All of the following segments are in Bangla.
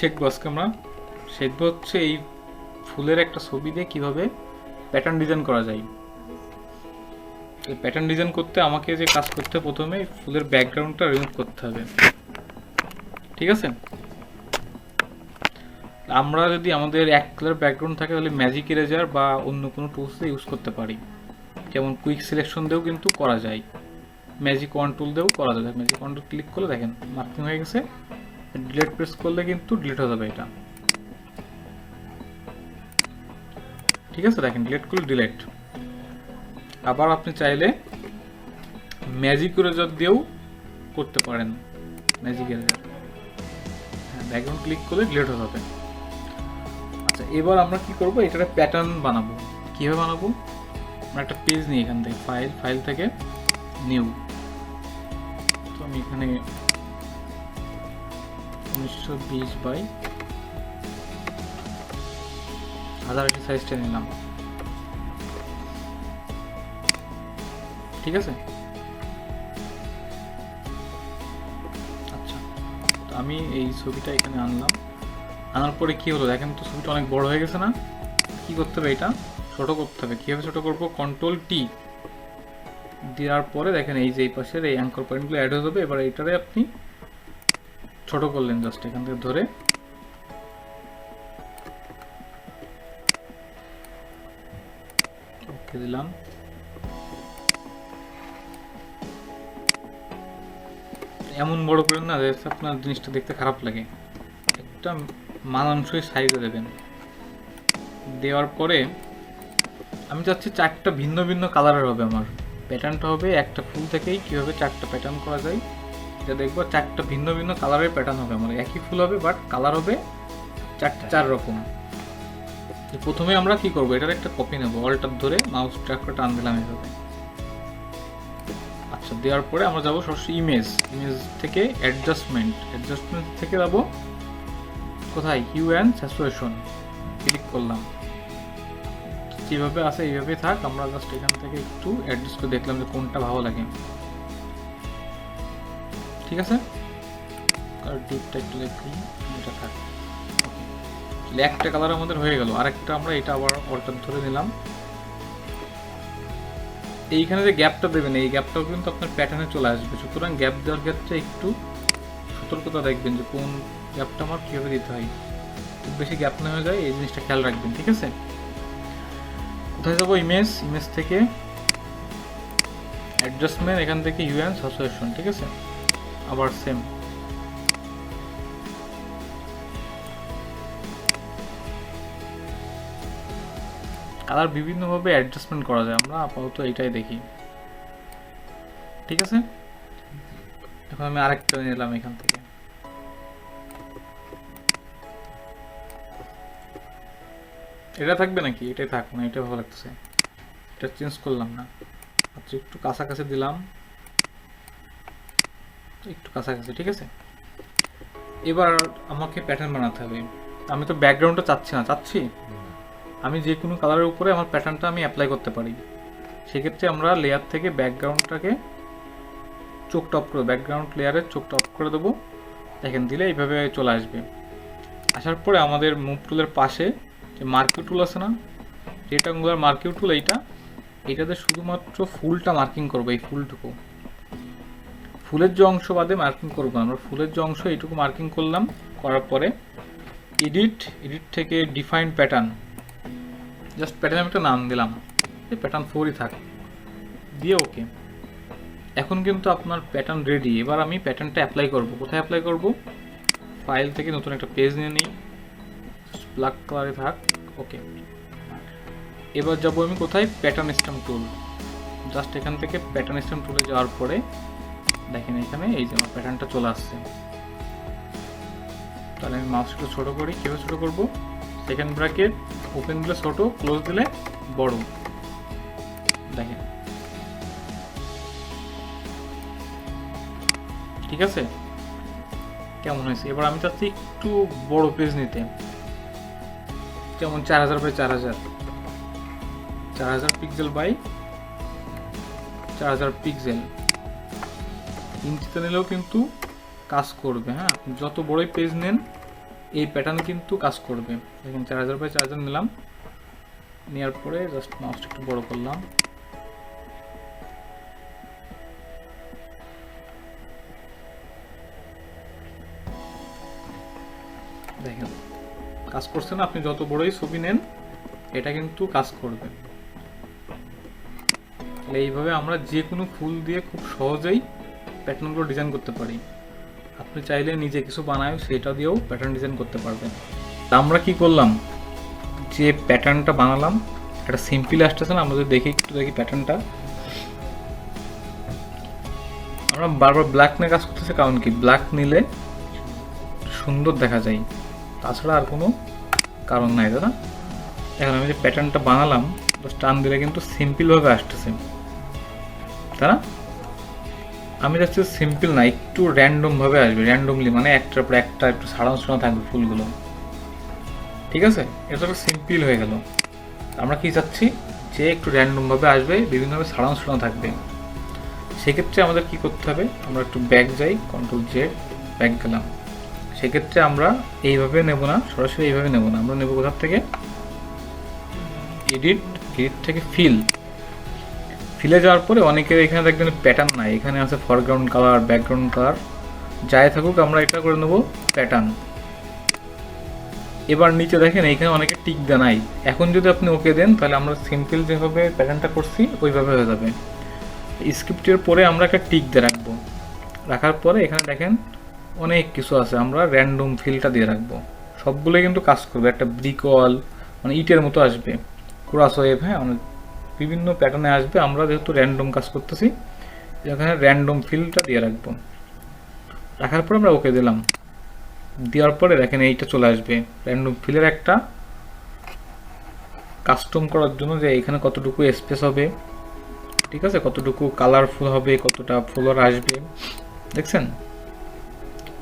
শিখবো আজকে আমরা? শিখবো হচ্ছে এই ফুলের একটা ছবি দিয়ে কীভাবে প্যাটার্ন ডিজাইন করা যায়। এই প্যাটার্ন ডিজাইন করতে আমাকে যে কাজ করতে হবে, প্রথমে ফুলের ব্যাকগ্রাউন্ডটা রিমুভ করতে হবে, ঠিক আছে? আমরা যদি আমাদের এক কালার ব্যাকগ্রাউন্ড থাকে তাহলে ম্যাজিক ইরেজার বা অন্য কোনো টুলস দিয়ে ইউজ করতে পারি, যেমন কুইক সিলেকশন দিয়েও কিন্তু করা যায়, ম্যাজিক ওয়ান টুল দিয়েও করা যায়। ম্যাজিক ওয়ান টুল ক্লিক করলে দেখেন মার্কিং হয়ে গেছে, ডিলিট প্রেস করলে কিন্তু ডিলিট হয়ে যাবে এটা, ঠিক আছে? দেখেন ডিলিট করলে ডিলিট। আবার আপনি চাইলে ম্যাজিক ইরেজার দিয়েও করতে পারেন, ম্যাজিক ইরেজার, হ্যাঁ, ব্যাকগ্রাউন্ড ক্লিক করলে ডিলিট হয়ে যাবে। আচ্ছা, এবার আমরা কি করব, এটা প্যাটার্ন বানাবো। কিভাবে বানাবো? আমরা একটা পেজ নিই, এখান থেকে ফাইল থেকে নিউ, তো আমি এখানে 1920 x 1080 সাইজটা নিলাম, ঠিক আছে? আচ্ছা, তো আমি এই ছবিটা এখানে আনলাম, আনার পরে কি হলো দেখেন তো, ছবিটা অনেক বড় হয়ে গেছে না? কি করতে হবে, এটা ছোট করতে হবে। কিভাবে ছোট করবো? কন্ট্রোল টি দেওয়ার পরে দেখেন এই যে এই পাশের এই অ্যাঙ্কর পয়েন্টগুলো অ্যাড হয়ে যাবে। এবার এইটারে আপনি ছোট করলেন, জাস্ট এখান থেকে ধরে ওকে দিলাম। এমন বড় করেন না যে আপনার জিনিসটা দেখতে খারাপ লাগে, একটা মানানসই সাইজে দেবেন। দেওয়ার পরে আমি চাচ্ছি চারটা ভিন্ন ভিন্ন কালারের হবে আমার প্যাটার্নটা, হবে একটা ফুল থেকেই কীভাবে চারটা প্যাটার্ন করা যায় এটা দেখবো। চারটা ভিন্ন ভিন্ন কালারের প্যাটার্ন হবে আমার, একই ফুল হবে বাট কালার হবে চার রকম। প্রথমে আমরা কি করবো, এটার একটা কপি নেবো, অল্টার ধরে মাউস ট্র্যাকটা টান দিলাম এভাবে। আচ্ছা, দেওয়ার পরে আমরা যাবো সরাসরি ইমেজ থেকে অ্যাডজাস্টমেন্ট থেকে যাবো কোথায়, হিউ অ্যান্ড স্যাচুরেশন, ক্লিক করলাম। যেভাবে আছে এইভাবে থাক, আমরা জাস্ট এখান থেকে একটু অ্যাডজাস্ট করে দেখলাম যে কোনটা ভালো লাগে, ঠিক আছে? আর ডিপটা একটু দেখি, এটা থাক। একটা কালার আমাদের হয়ে গেল, আরেকটা আমরা এটা আবার অল্টার ধরে নিলাম। এইখানে যে গ্যাপটা দেবেন, এই গ্যাপটাও কিন্তু আপনার প্যাটার্নে চলে আসবে, সুতরাং গ্যাপ দেওয়ার ক্ষেত্রে একটু সতর্কতা দেখবেন যে কোন গ্যাপটা আমার কীভাবে দিতে হয়, খুব বেশি গ্যাপ না হয়ে যায় এই জিনিসটা খেয়াল রাখবেন, ঠিক আছে? কোথায় যাবো, ইমেজ থেকে অ্যাডজাস্টমেন্ট, এখান থেকে হিউ অ্যান্ড স্যাচুরেশন, ঠিক আছে? আবার সেম, কালার বিভিন্নভাবে অ্যাডজাস্টমেন্ট করা যায়, আমরা আপাতত এইটাই দেখি, ঠিক আছে? এখন আমি আরেকটা নিলাম এখান থেকে, এটা থাকবে নাকি? এটাই থাক না, এটা ভালো লাগতেছে, এটা চেঞ্জ করলাম না। আচ্ছা, একটু কাছাকাছি দিলাম, একটু কাছাকাছি, ঠিক আছে? এবার আমাকে প্যাটার্ন বানাতে হবে। আমি তো ব্যাকগ্রাউন্ডটা চাচ্ছি আমি যে কোনো কালারের উপরে আমার প্যাটার্নটা আমি অ্যাপ্লাই করতে পারি। সেক্ষেত্রে আমরা লেয়ার থেকে ব্যাকগ্রাউন্ডটাকে চোখটা অফ করে, ব্যাকগ্রাউন্ড লেয়ারের চোখটা অফ করে দেবো। দেখেন দিলে এইভাবে চলে আসবে। আসার পরে আমাদের মুভ টুলের পাশে যে মার্কিউ টুল আছে না, রেক্টাঙ্গুলার মার্কিউ টুল, এইটাতে শুধুমাত্র ফুলটা মার্কিং করবো, এই ফুলটুকু, ফুলের যে অংশ বাদে মার্কিং করবো আমরা, ফুলের যে অংশ এইটুকু মার্কিং করলাম। করার পরে এডিট থেকে ডিফাইন প্যাটার্ন, জাস্ট প্যাটার্ন একটা নাম দিলাম, এই প্যাটার্ন 4ই থাক, দিয়ে ওকে। এখন কিন্তু আপনার প্যাটার্ন রেডি। এবার আমি প্যাটার্নটা অ্যাপ্লাই করব। কোথায় অ্যাপ্লাই করব? ফাইল থেকে নতুন একটা পেজ নিয়ে নিই, ব্ল্যাক কালারে থাক, ওকে। এবার যাবো আমি কোথায়, প্যাটার্ন স্ট্যাম্প টুল, জাস্ট এখান থেকে প্যাটার্ন স্ট্যাম্প টুলে যাওয়ার পরে দেখেন এখানে এই যে আমার প্যাটার্নটা চলে আসছে। তাহলে আমি মাউসটা ছোট করি, কীভাবে ছোট করব, সেকেন্ড ব্র্যাকেট ওপেন দিলে ছোট, ক্লোজ দিলে বড়, দেখেন ঠিক আছে, কেমন হয়েছে? এবার আমি চাচ্ছি একটু বড় পেজ নিতে, যেমন 4000 বাই 4000 পিক্সেল বাই 4000 পিক্সেল। ইঞ্চিতে নিলেও কিন্তু কাজ করবে, হ্যাঁ, যত বড়ই পেজ নেন এই প্যাটার্ন কিন্তু কাজ করবে। দেখেন 4000 বাই 4000 নিলাম, নেওয়ার পরে জাস্ট মাউসটা একটু বড় করলাম, দেখেন কাজ করছে না। আপনি যত বড়ই ছবি নেন এটা কিন্তু কাজ করবে। এইভাবে আমরা যে কোনো ফুল দিয়ে খুব সহজেই প্যাটার্নগুলো ডিজাইন করতে পারি। আপনি চাইলে নিজে কিছু বানায় সেটা দিয়েও প্যাটার্ন ডিজাইন করতে পারবেন। আমরা কি করলাম, যে প্যাটার্নটা বানালাম এটা সিম্পল আসতেছে না, আমরা যদি দেখি একটু দেখি প্যাটার্নটা। আমরা বারবার ব্ল্যাক নিয়ে কাজ করতেছি কারণ কি, ব্ল্যাক নিলে সুন্দর দেখা যায়, তাছাড়া আর কোনো কারণ নাই, তাই না? এখন আমি যে প্যাটার্নটা বানালাম টান দিলে কিন্তু সিম্পলভাবে আসতেছে, তাই না? আমি যাচ্ছি সিম্পল না, একটু র্যান্ডমভাবে আসবে, র্যান্ডমলি মানে একটার পর একটা একটু সাড়ানো সাড়ানো থাকবে ফুলগুলো, ঠিক আছে? এটা তো সিম্পল হয়ে গেল। আমরা কি চাচ্ছি, যে একটু র্যান্ডমভাবে আসবে, বিভিন্নভাবে সাড়ানো সাড়ানো থাকবে। সেক্ষেত্রে আমাদের কি করতে হবে, আমরা একটু ব্যাক যাই, কন্ট্রোল জেড, ব্যাক গেলাম। সেক্ষেত্রে আমরা এইভাবে নেব না, সরাসরি এইভাবে নেব না, আমরা নেব কোথার থেকে, এডিট থেকে ফিলে যাওয়ার পরে অনেকের এখানে দেখবেন প্যাটার্ন নাই, এখানে আছে ফরগ্রাউন্ড কালার, ব্যাকগ্রাউন্ড কালার, যাই থাকুক আমরা এটা করে নেব প্যাটার্ন। এবার নিচে দেখেন এইখানে অনেকে টিক দেন নাই, এখন যদি আপনি ওকে দেন তাহলে আমরা সিম্পল যেভাবে প্যাটার্নটা করছি ওইভাবে হয়ে যাবে। স্ক্রিপ্টের পরে আমরা একটা টিক দিয়ে রাখবো, রাখার পরে এখানে দেখেন অনেক কিছু আছে, আমরা র্যান্ডম ফিলটা দিয়ে রাখবো। সবগুলো কিন্তু কাজ করবে, একটা ব্রিক ওয়াল মানে ইটের মতো আসবে, ক্রস ওয়েভ, হ্যাঁ মানে বিভিন্ন প্যাটার্নে আসবে। আমরা যেহেতু র্যান্ডম কাজ করতেছি এখানে র্যান্ডম ফিলটা দিয়ে রাখবো, রাখার পর আমরা ওকে দিলাম, দেওয়ার পরে দেখেন এইটা চলে আসবে র্যান্ডম ফিলের একটা কাস্টম করার জন্য, যে এখানে কতটুকু স্পেস হবে, ঠিক আছে, কতটুকু কালারফুল হবে, কতটা ফ্লোর আসবে, দেখছেন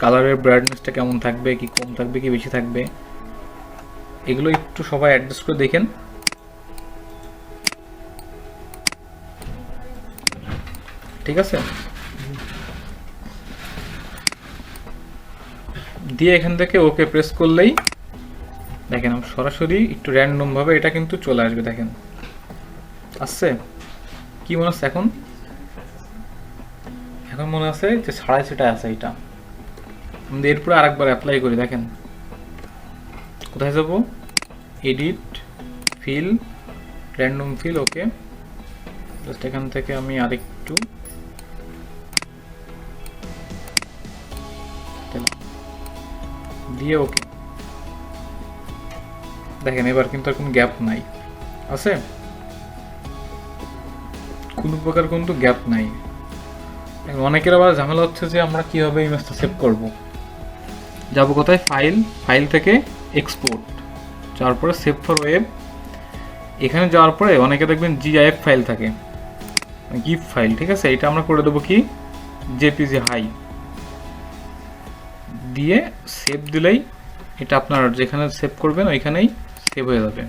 কালারের ব্রাইটনেসটা কেমন থাকবে, কি কম থাকবে, কি বেশি থাকবে, এগুলো একটু সবাই অ্যাডজাস্ট করে দেখেন। ঠিক আছে, দিয়ে এখান থেকে ওকে প্রেস করলেই দেখেন সরাসরি একটু র্যান্ডম ভাবে এটা কিন্তু চলে আসবে। দেখেন আসছে, কি মনে হচ্ছে এখন, এখন মনে আছে যে ছাড়াই সেটা আছে। এটা আমাদের এরপরে আরেকবার অ্যাপ্লাই করি, দেখেন কোথায় যাব, edit fill, random fill, okay just এখান থেকে আমি আরেকটু দিয়ে ওকে, দেখেন এবার কিন্তু আর কোনো গ্যাপ নাই, আছে কোনো প্রকার কিন্তু গ্যাপ নাই। অনেকের আবার ঝামেলা হচ্ছে যে আমরা কিভাবে ইমেজটা সেভ করব, যাব কোথায়, ফাইল থেকে এক্সপোর্ট, যাওয়ার পরে সেভ ফর ওয়েব, এখানে যাওয়ার পরে অনেকে দেখবেন জিআইএফ ফাইল থাকে, গিফ ফাইল, ঠিক আছে, এটা আমরা করে দেবো কি জেপিজি হাই দিয়ে সেভ দিলেই এটা আপনার যেখানে সেভ করবেন ওইখানেই সেভ হয়ে যাবে।